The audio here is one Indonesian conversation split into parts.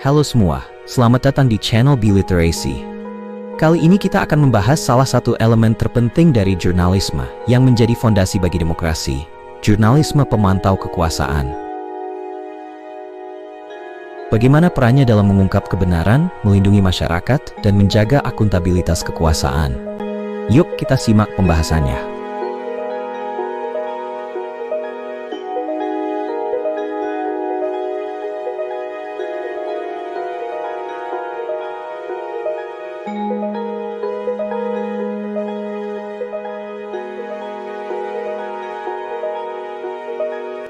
Halo semua, selamat datang di channel Biliterasi. Kali ini kita akan membahas salah satu elemen terpenting dari jurnalisme yang menjadi fondasi bagi demokrasi, jurnalisme pemantau kekuasaan. Bagaimana perannya dalam mengungkap kebenaran, melindungi masyarakat, dan menjaga akuntabilitas kekuasaan? Yuk kita simak pembahasannya.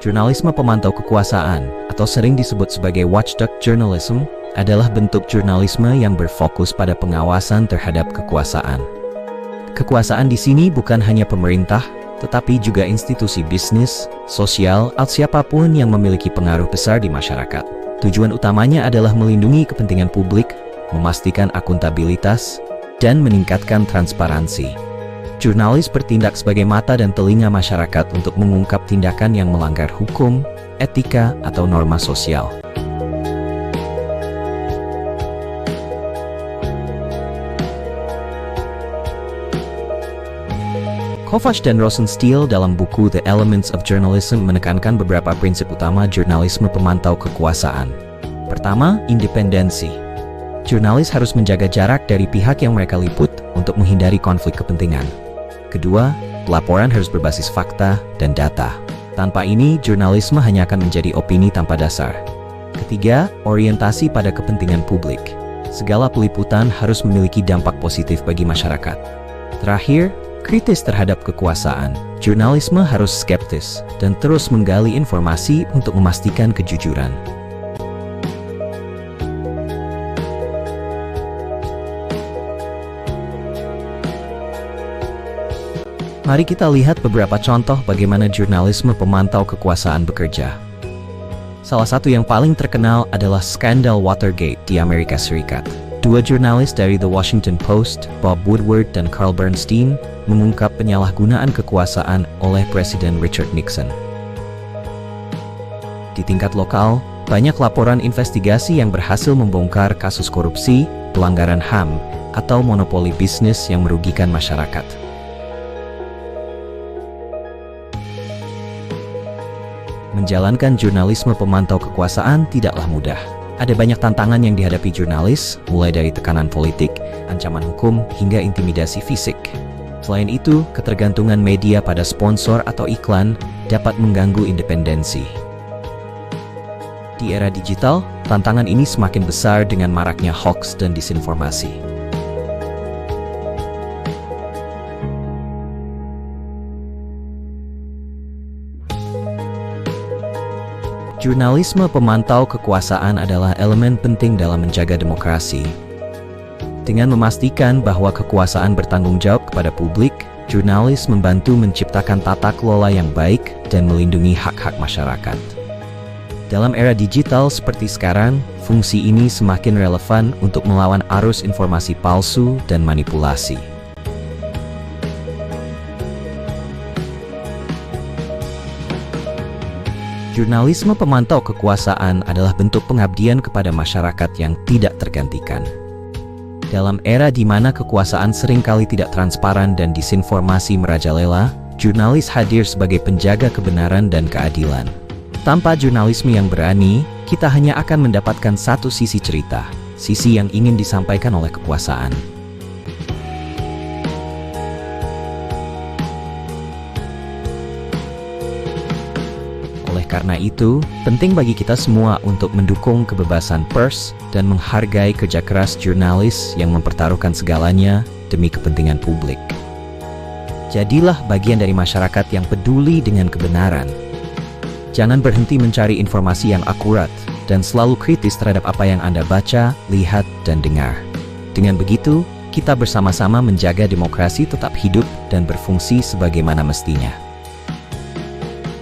Jurnalisme pemantau kekuasaan, atau sering disebut sebagai watchdog journalism, adalah bentuk jurnalisme yang berfokus pada pengawasan terhadap kekuasaan. Kekuasaan di sini bukan hanya pemerintah, tetapi juga institusi bisnis, sosial, atau siapapun yang memiliki pengaruh besar di masyarakat. Tujuan utamanya adalah melindungi kepentingan publik, memastikan akuntabilitas, dan meningkatkan transparansi. Jurnalis bertindak sebagai mata dan telinga masyarakat untuk mengungkap tindakan yang melanggar hukum, etika, atau norma sosial. Kovacs dan Rosenstiel dalam buku The Elements of Journalism menekankan beberapa prinsip utama jurnalisme pemantau kekuasaan. Pertama, independensi. Jurnalis harus menjaga jarak dari pihak yang mereka liput untuk menghindari konflik kepentingan. Kedua, laporan harus berbasis fakta dan data. Tanpa ini, jurnalisme hanya akan menjadi opini tanpa dasar. Ketiga, orientasi pada kepentingan publik. Segala peliputan harus memiliki dampak positif bagi masyarakat. Terakhir, kritis terhadap kekuasaan. Jurnalisme harus skeptis dan terus menggali informasi untuk memastikan kejujuran. Mari kita lihat beberapa contoh bagaimana jurnalisme pemantau kekuasaan bekerja. Salah satu yang paling terkenal adalah skandal Watergate di Amerika Serikat. Dua jurnalis dari The Washington Post, Bob Woodward dan Carl Bernstein, mengungkap penyalahgunaan kekuasaan oleh Presiden Richard Nixon. Di tingkat lokal, banyak laporan investigasi yang berhasil membongkar kasus korupsi, pelanggaran HAM, atau monopoli bisnis yang merugikan masyarakat. Menjalankan jurnalisme pemantau kekuasaan tidaklah mudah. Ada banyak tantangan yang dihadapi jurnalis, mulai dari tekanan politik, ancaman hukum, hingga intimidasi fisik. Selain itu, ketergantungan media pada sponsor atau iklan dapat mengganggu independensi. Di era digital, tantangan ini semakin besar dengan maraknya hoax dan disinformasi. Jurnalisme pemantau kekuasaan adalah elemen penting dalam menjaga demokrasi. Dengan memastikan bahwa kekuasaan bertanggung jawab kepada publik, jurnalis membantu menciptakan tata kelola yang baik dan melindungi hak-hak masyarakat. Dalam era digital seperti sekarang, fungsi ini semakin relevan untuk melawan arus informasi palsu dan manipulasi. Jurnalisme pemantau kekuasaan adalah bentuk pengabdian kepada masyarakat yang tidak tergantikan. Dalam era di mana kekuasaan seringkali tidak transparan dan disinformasi merajalela, jurnalis hadir sebagai penjaga kebenaran dan keadilan. Tanpa jurnalisme yang berani, kita hanya akan mendapatkan satu sisi cerita, sisi yang ingin disampaikan oleh kekuasaan. Karena itu, penting bagi kita semua untuk mendukung kebebasan pers dan menghargai kerja keras jurnalis yang mempertaruhkan segalanya demi kepentingan publik. Jadilah bagian dari masyarakat yang peduli dengan kebenaran. Jangan berhenti mencari informasi yang akurat dan selalu kritis terhadap apa yang Anda baca, lihat, dan dengar. Dengan begitu, kita bersama-sama menjaga demokrasi tetap hidup dan berfungsi sebagaimana mestinya.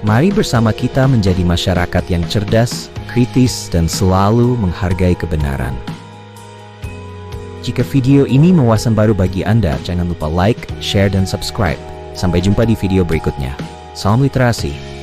Mari bersama kita menjadi masyarakat yang cerdas, kritis, dan selalu menghargai kebenaran. Jika video ini wawasan baru bagi Anda, jangan lupa like, share, dan subscribe. Sampai jumpa di video berikutnya. Salam literasi.